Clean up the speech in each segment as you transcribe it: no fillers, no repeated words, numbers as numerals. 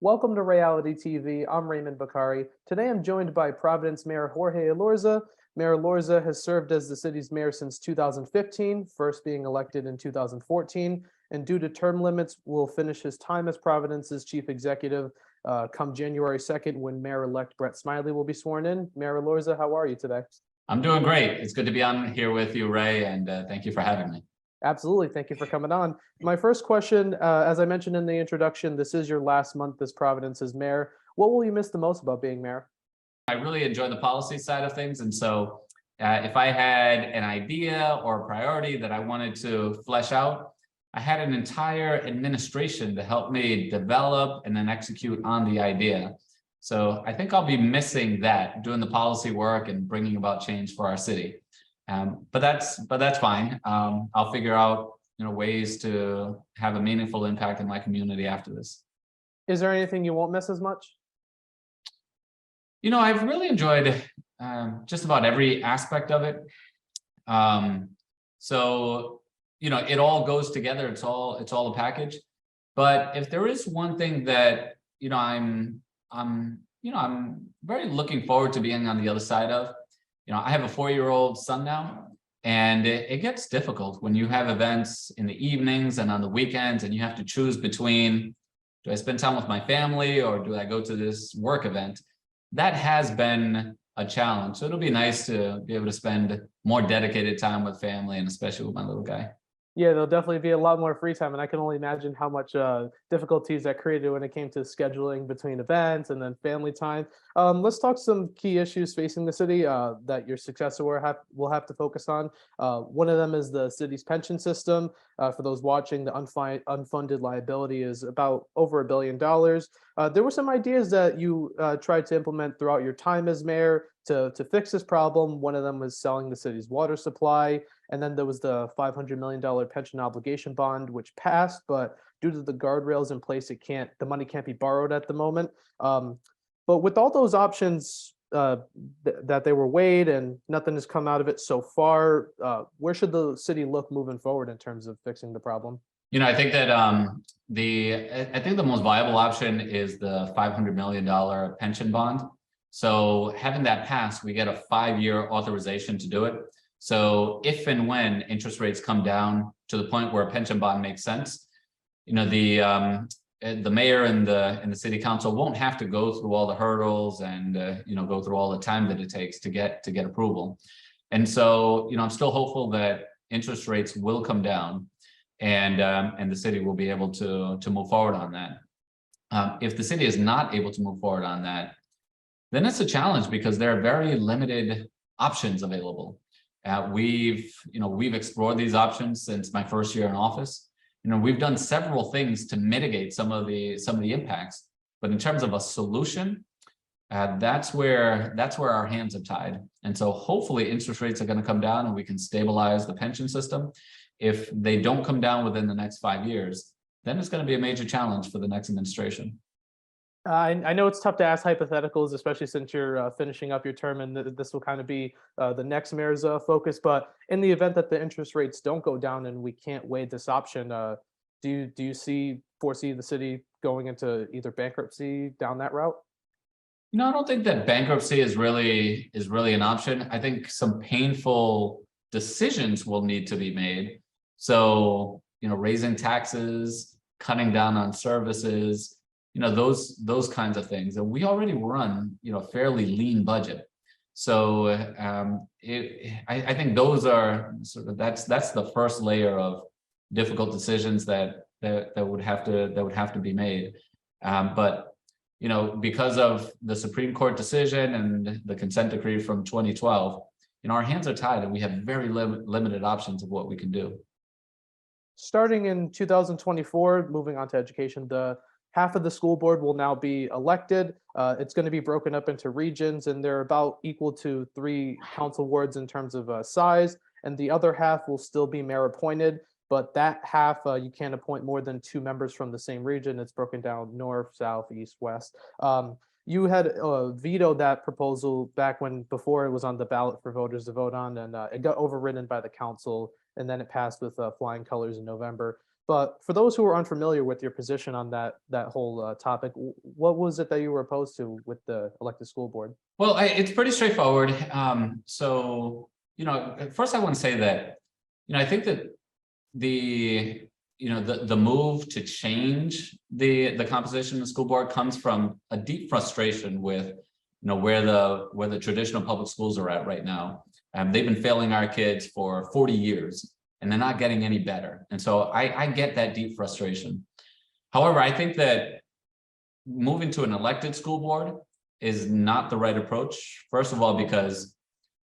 Welcome to Ray-ality TV. I'm Raymond Bakari. Today I'm joined by Providence Mayor Jorge Elorza. Mayor Elorza has served as the city's mayor since 2015, first being elected in 2014, and due to term limits, will finish his time as Providence's chief executive come January 2nd when Mayor-Elect Brett Smiley will be sworn in. Mayor Elorza, how are you today? I'm doing great. It's good to be on here with you, Ray, and thank you for having me. Absolutely. Thank you for coming on. My first question, as I mentioned in the introduction, this is your last month as Providence's mayor. What will you miss the most about being mayor? I really enjoy the policy side of things. And so if I had an idea or a priority that I wanted to flesh out, I had an entire administration to help me develop and then execute on the idea. So I think I'll be missing that, doing the policy work and bringing about change for our city. But that's fine. I'll figure out ways to have a meaningful impact in my community after this. Is there anything you won't miss as much? I've really enjoyed just about every aspect of it. So it all goes together. It's all a package. But if there is one thing that I'm very looking forward to being on the other side of. I have a 4-year-old son now, and it gets difficult when you have events in the evenings and on the weekends, and you have to choose between, do I spend time with my family or do I go to this work event? That has been a challenge. So it'll be nice to be able to spend more dedicated time with family, and especially with my little guy. Yeah, there'll definitely be a lot more free time, and I can only imagine how much difficulties that created when it came to scheduling between events and then family time. Let's talk some key issues facing the city that your successor will have to focus on. One of them is the city's pension system. For those watching, the unfunded liability is about over $1 billion. There were some ideas that you tried to implement throughout your time as mayor to fix this problem. One of them was selling the city's water supply. And then there was the $500 million pension obligation bond, which passed, but due to the guardrails in place, the money can't be borrowed at the moment. But with all those options that they were weighed and nothing has come out of it so far, where should the city look moving forward in terms of fixing the problem? I think that I think the most viable option is the $500 million pension bond. So having that passed, we get a 5-year authorization to do it. So if and when interest rates come down to the point where a pension bond makes sense, the mayor and the city council won't have to go through all the hurdles and go through all the time that it takes to get approval. And so I'm still hopeful that interest rates will come down, and the city will be able to move forward on that. If the city is not able to move forward on that, then it's a challenge because there are very limited options available. We've explored these options since my first year in office. We've done several things to mitigate some of the impacts, but in terms of a solution, that's where our hands are tied. And so hopefully interest rates are going to come down and we can stabilize the pension system. If they don't come down within the next 5 years, then it's going to be a major challenge for the next administration. I know it's tough to ask hypotheticals, especially since you're finishing up your term, and this will kind of be the next mayor's focus. But in the event that the interest rates don't go down and we can't weigh this option, do you foresee the city going into either bankruptcy down that route? I don't think that bankruptcy is really an option. I think some painful decisions will need to be made. So raising taxes, cutting down on services. Those kinds of things, and we already run a fairly lean budget. So I think those are that's the first layer of difficult decisions that would have to be made. But because of the Supreme Court decision and the consent decree from 2012, our hands are tied and we have very limited options of what we can do. Starting in 2024, moving on to education, half of the school board will now be elected. It's going to be broken up into regions, and they're about equal to 3 council wards in terms of size. And the other half will still be mayor appointed, but that half, you can't appoint more than 2 members from the same region. It's broken down north, south, east, west. You had vetoed that proposal back before it was on the ballot for voters to vote on, and it got overridden by the council, and then it passed with flying colors in November. But for those who are unfamiliar with your position on that whole topic, what was it that you were opposed to with the elected school board? Well, it's pretty straightforward. So, first I want to say that, I think that the move to change the composition of the school board comes from a deep frustration with, where the traditional public schools are at right now. They've been failing our kids for 40 years. And they're not getting any better. And so I get that deep frustration. However, I think that moving to an elected school board is not the right approach. First of all, because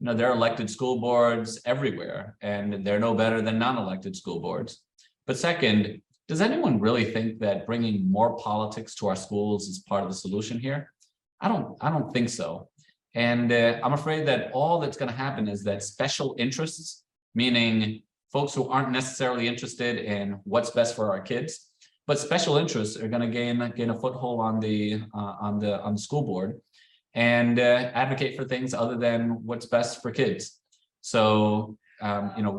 there are elected school boards everywhere, and they're no better than non-elected school boards. But second, does anyone really think that bringing more politics to our schools is part of the solution here? I don't think so. And I'm afraid that all that's going to happen is that special interests, meaning folks who aren't necessarily interested in what's best for our kids, but special interests are going to gain a foothold on the school board and advocate for things other than what's best for kids. So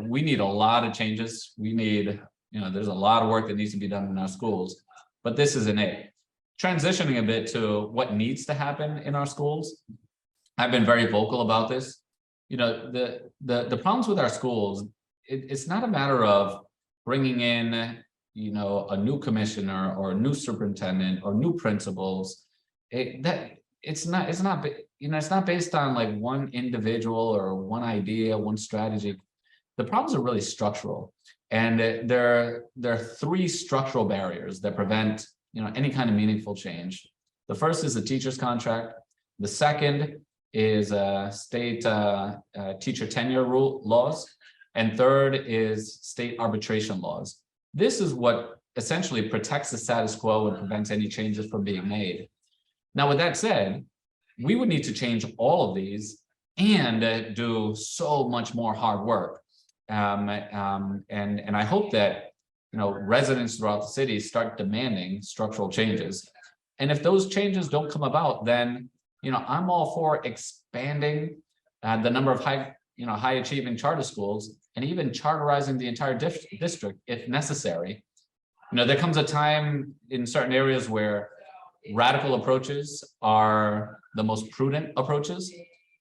we need a lot of changes. We need, there's a lot of work that needs to be done in our schools, but this isn't it. Transitioning a bit to what needs to happen in our schools, I've been very vocal about this. The problems with our schools, it's not a matter of bringing in, a new commissioner or a new superintendent or new principals. It's not based on like one individual or one idea, one strategy. The problems are really structural, and there are three structural barriers that prevent, any kind of meaningful change. The first is the teacher's contract. The second is state teacher tenure laws. And third is state arbitration laws. This is what essentially protects the status quo and prevents any changes from being made. Now, with that said, we would need to change all of these and do so much more hard work. And I hope that, residents throughout the city start demanding structural changes. And if those changes don't come about, then, I'm all for expanding the number of high achieving charter schools, and even charterizing the entire district if necessary. There comes a time in certain areas where radical approaches are the most prudent approaches,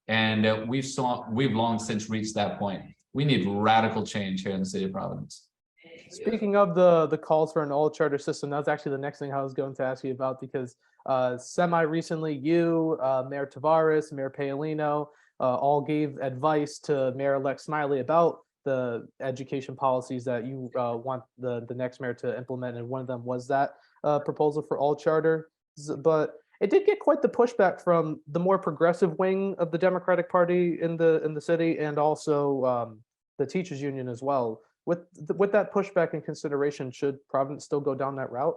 and we've long since reached that point. We need radical change here in the city of Providence. Speaking of the calls for an all charter system, that was actually the next thing I was going to ask you about, because semi-recently you, Mayor Tavares, Mayor Paolino, all gave advice to Mayor-Elect Smiley about the education policies that you want the next mayor to implement, and one of them was that proposal for all charter. But it did get quite the pushback from the more progressive wing of the Democratic Party in the city, and also the teachers union as well. With that pushback in consideration, should Providence still go down that route?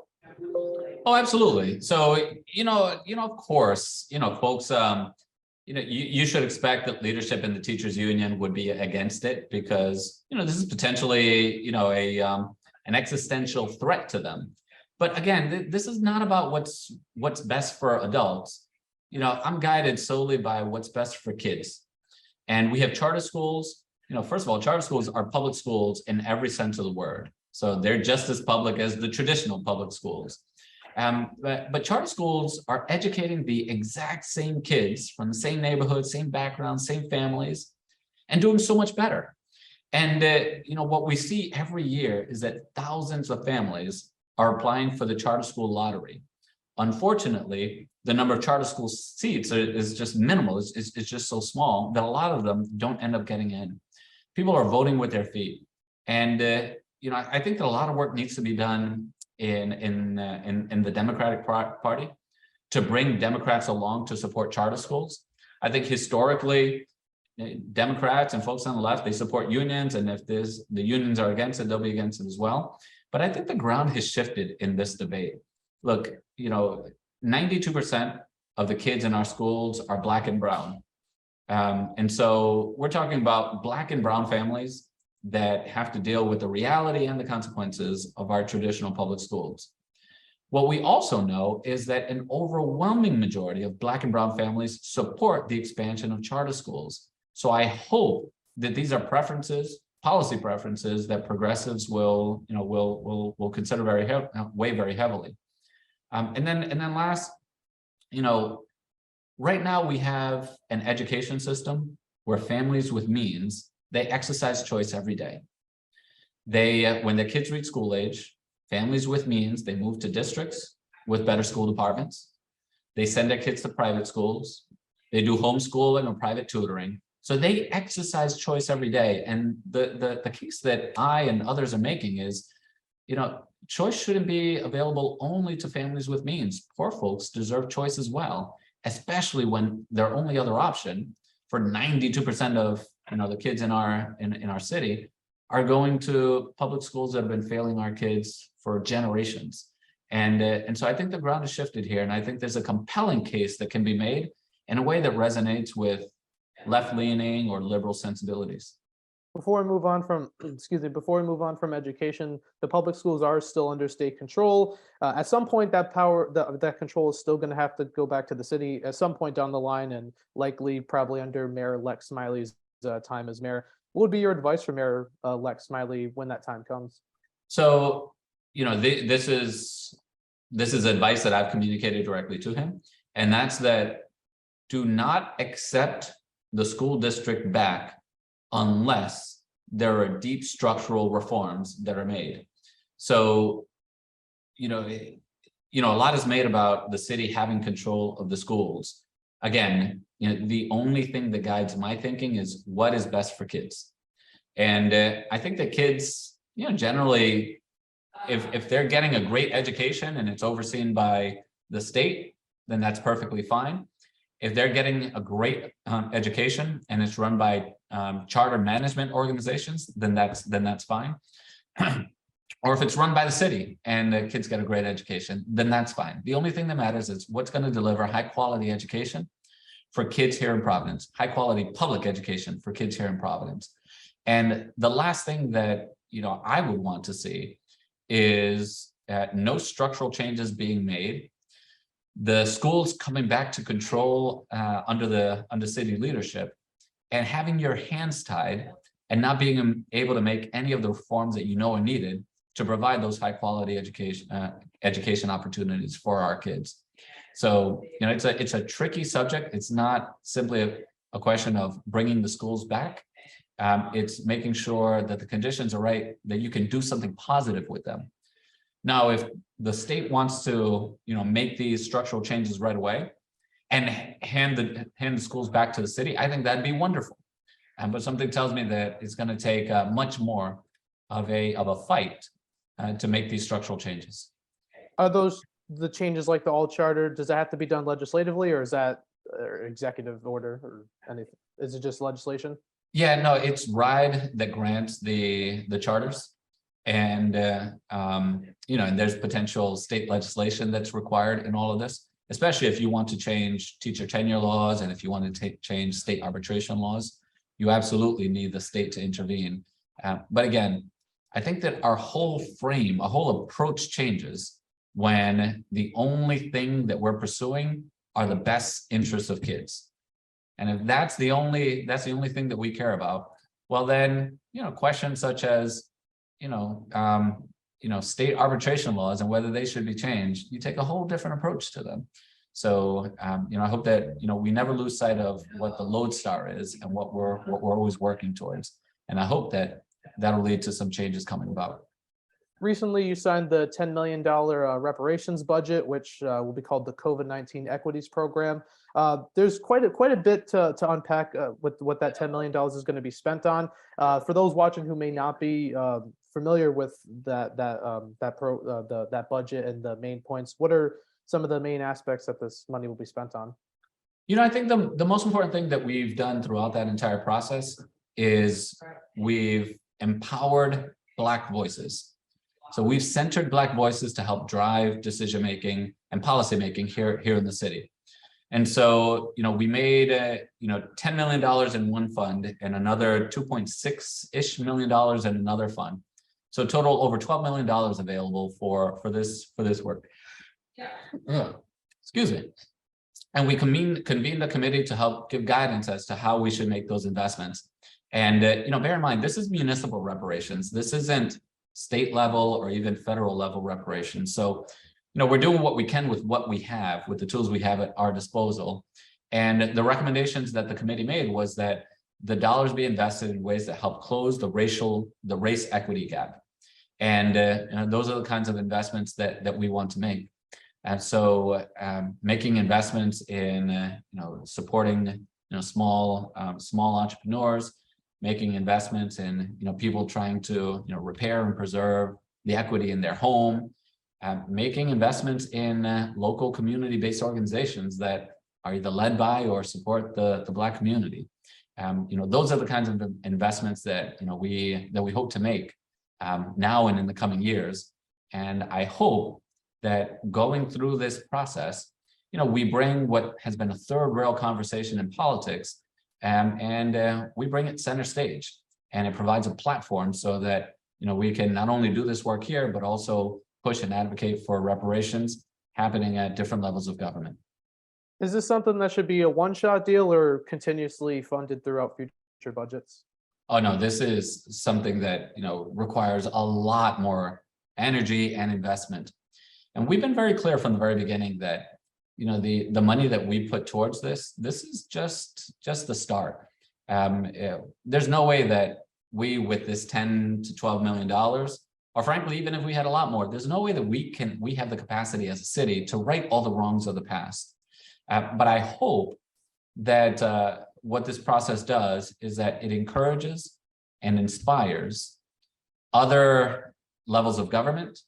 Oh, absolutely. So of course, folks. You should expect that leadership in the teachers union would be against it, because this is potentially an existential threat to them. But again, this is not about what's best for adults. I'm guided solely by what's best for kids. And we have charter schools. First of all, charter schools are public schools in every sense of the word. So they're just as public as the traditional public schools. But charter schools are educating the exact same kids from the same neighborhood, same background, same families, and doing so much better. And what we see every year is that thousands of families are applying for the charter school lottery. Unfortunately, the number of charter school seats is just minimal. It's just so small that a lot of them don't end up getting in. People are voting with their feet, and I think that a lot of work needs to be done in the Democratic Party to bring Democrats along to support charter schools. I think historically, Democrats and folks on the left, they support unions, and if the unions are against it, they'll be against it as well. But I think the ground has shifted in this debate. Look, 92% of the kids in our schools are Black and brown. And so we're talking about Black and brown families that have to deal with the reality and the consequences of our traditional public schools. What we also know is that an overwhelming majority of Black and brown families support the expansion of charter schools. So I hope that these are preferences policy preferences that progressives will, will consider weigh very heavily. And then last, right now we have an education system where families with means, they exercise choice every day. They, when their kids reach school age, families with means, they move to districts with better school departments. They send their kids to private schools. They do homeschooling or private tutoring. So they exercise choice every day. And the case that I and others are making is, choice shouldn't be available only to families with means. Poor folks deserve choice as well, especially when their only other option for 92% of the kids in our city are going to public schools that have been failing our kids for generations. And so I think the ground has shifted here, and I think there's a compelling case that can be made in a way that resonates with left-leaning or liberal sensibilities. Before we move on from, before we move on from education, the public schools are still under state control. At some point, that power, that control is still going to have to go back to the city at some point down the line, and likely probably under Mayor-Elect Smiley's time as mayor. What would be your advice for Mayor-Elect Smiley when that time comes? So, this is advice that I've communicated directly to him, and that's that do not accept the school district back unless there are deep structural reforms that are made. So, a lot is made about the city having control of the schools. Again, the only thing that guides my thinking is what is best for kids. And I think that kids, generally, if they're getting a great education and it's overseen by the state, then that's perfectly fine. If they're getting a great education and it's run by charter management organizations, then that's fine. Or if it's run by the city and the kids get a great education, then that's fine. The only thing that matters is what's going to deliver high quality education for kids here in Providence, high quality public education for kids here in Providence. And the last thing that I would want to see is no structural changes being made. The schools coming back to control under city leadership, and having your hands tied and not being able to make any of the reforms that are needed to provide those high quality education opportunities for our kids. So it's a tricky subject. It's not simply a question of bringing the schools back. It's making sure that the conditions are right, that you can do something positive with them. Now, if the state wants to, make these structural changes right away and hand the schools back to the city, I think that'd be wonderful. But something tells me that it's going to take much more of a fight to make these structural changes. Are those the changes like the all charter? Does that have to be done legislatively, or is that executive order or anything? Is it just legislation? Yeah, no, it's RIDE that grants the charters. And, and there's potential state legislation that's required in all of this, especially if you want to change teacher tenure laws and if you want to change state arbitration laws, you absolutely need the state to intervene. But again, I think that our whole approach changes when the only thing that we're pursuing are the best interests of kids. And if that's the only thing that we care about, well then, questions such as state arbitration laws and whether they should be changed, you take a whole different approach to them. So, I hope that, we never lose sight of what the lodestar is and what we're always working towards. And I hope that that'll lead to some changes coming about. Recently, you signed the $10 million reparations budget, which will be called the COVID-19 Equities Program. There's quite a bit to unpack with what that $10 million is going to be spent on. For those watching who may not be familiar with that budget and the main points, what are some of the main aspects that this money will be spent on? I think the most important thing that we've done throughout that entire process is we've empowered Black voices. So we've centered Black voices to help drive decision-making and policymaking here in the city. And so, we made, $10 million in one fund and another $2.6-ish million in another fund. So total over $12 million available for this work. Excuse me. And we convened a committee to help give guidance as to how we should make those investments. And bear in mind, this is municipal reparations. This isn't state level or even federal level reparations. So, we're doing what we can with what we have, with the tools we have at our disposal. And the recommendations that the committee made was that the dollars be invested in ways that help close the race equity gap. And those are the kinds of investments that we want to make. And so making investments in, supporting, small entrepreneurs, making investments in, people trying to, repair and preserve the equity in their home, making investments in local community-based organizations that are either led by or support the Black community. Those are the kinds of investments that, we hope to make now and in the coming years. And I hope that going through this process, we bring what has been a third rail conversation in politics, and we bring it center stage, and it provides a platform so that, we can not only do this work here, but also push and advocate for reparations happening at different levels of government. Is this something that should be a one-shot deal or continuously funded throughout future budgets? Oh, no, this is something that, requires a lot more energy and investment. And we've been very clear from the very beginning that, the money that we put towards this is just the start. There's no way that we, with this $10 to $12 million, or frankly, even if we had a lot more, there's no way that we have the capacity as a city to right all the wrongs of the past. But I hope that what this process does is that it encourages and inspires other levels of government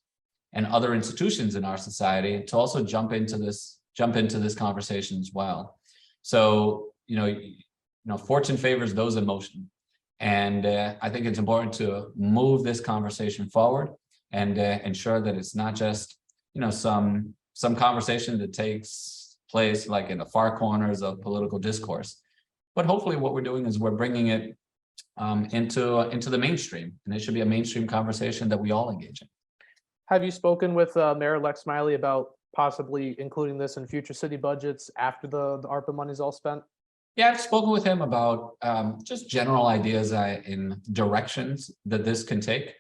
and other institutions in our society to also jump into this conversation as well. So, fortune favors those in motion. And I think it's important to move this conversation forward and ensure that it's not just, some conversation that takes place like in the far corners of political discourse. But hopefully what we're doing is we're bringing it into the mainstream, and it should be a mainstream conversation that we all engage in. Have you spoken with Mayor-Elect Smiley about possibly including this in future city budgets after the ARPA money is all spent? Yeah, I've spoken with him about just general ideas in directions that this can take.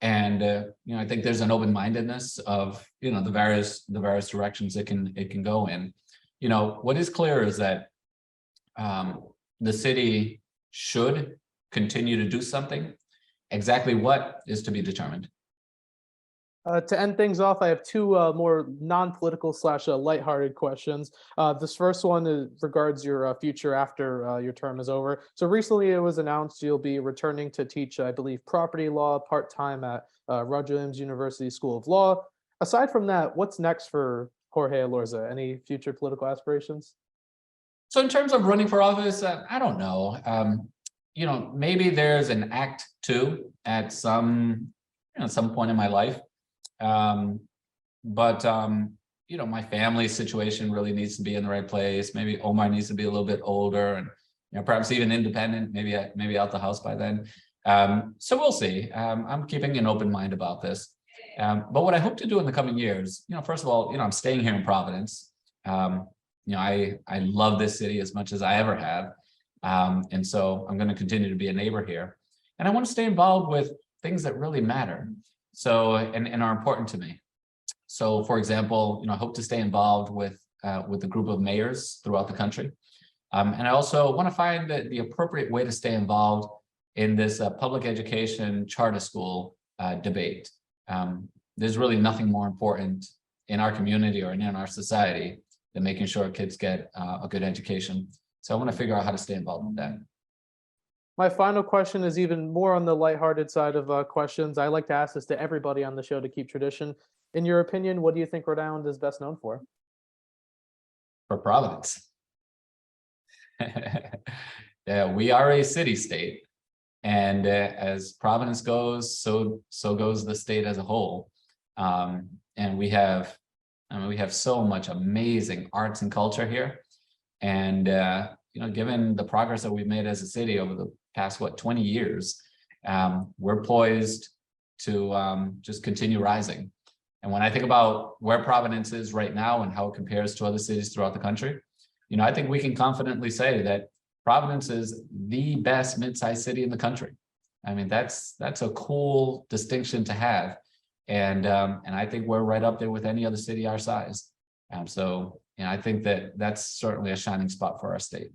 And I think there's an open-mindedness of the various directions it can go in. What is clear is that the city should continue to do something. Exactly what is to be determined. To end things off, I have two more non-political / lighthearted questions. This first one regards your future after your term is over. So recently it was announced you'll be returning to teach, I believe, property law part-time at Rhode Island University School of Law. Aside from that, what's next for Jorge Elorza? Any future political aspirations? So in terms of running for office, I don't know. Maybe there's an act 2 at some point in my life. But my family situation really needs to be in the right place. Maybe Omar needs to be a little bit older and, perhaps even independent, maybe out the house by then. So we'll see. I'm keeping an open mind about this. But what I hope to do in the coming years, first of all, I'm staying here in Providence. I love this city as much as I ever have. And so I'm going to continue to be a neighbor here. And I want to stay involved with things that really matter. So, and are important to me. So, for example, I hope to stay involved with a group of mayors throughout the country. And I also want to find the appropriate way to stay involved in this public education charter school debate. There's really nothing more important in our community or in our society than making sure kids get a good education. So I want to figure out how to stay involved with that. My final question is even more on the lighthearted side of questions. I like to ask this to everybody on the show to keep tradition. In your opinion, what do you think Rhode Island is best known for? For Providence. Yeah, we are a city state, and as Providence goes, so goes the state as a whole. And we have so much amazing arts and culture here, and given the progress that we've made as a city over the past 20 years, we're poised to just continue rising. And when I think about where Providence is right now and how it compares to other cities throughout the country, I think we can confidently say that Providence is the best mid-sized city in the country. I mean, that's a cool distinction to have. And I think we're right up there with any other city our size. So, I think that that's certainly a shining spot for our state.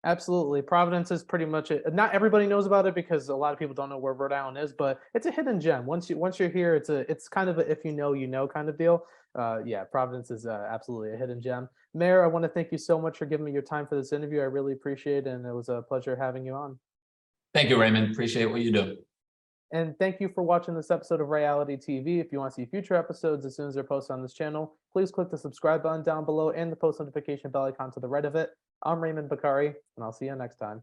Absolutely. Providence is pretty much it. Not everybody knows about it because a lot of people don't know where Rhode Island is, but it's a hidden gem. Once you're here, it's kind of a if you know kind of deal. Yeah, Providence is absolutely a hidden gem. Mayor, I want to thank you so much for giving me your time for this interview. I really appreciate it, and it was a pleasure having you on. Thank you, Raymond. Appreciate what you do. And thank you for watching this episode of Ray-ality TV. If you want to see future episodes as soon as they're posted on this channel, please click the subscribe button down below and the post notification bell icon to the right of it. I'm Raymond Bakari, and I'll see you next time.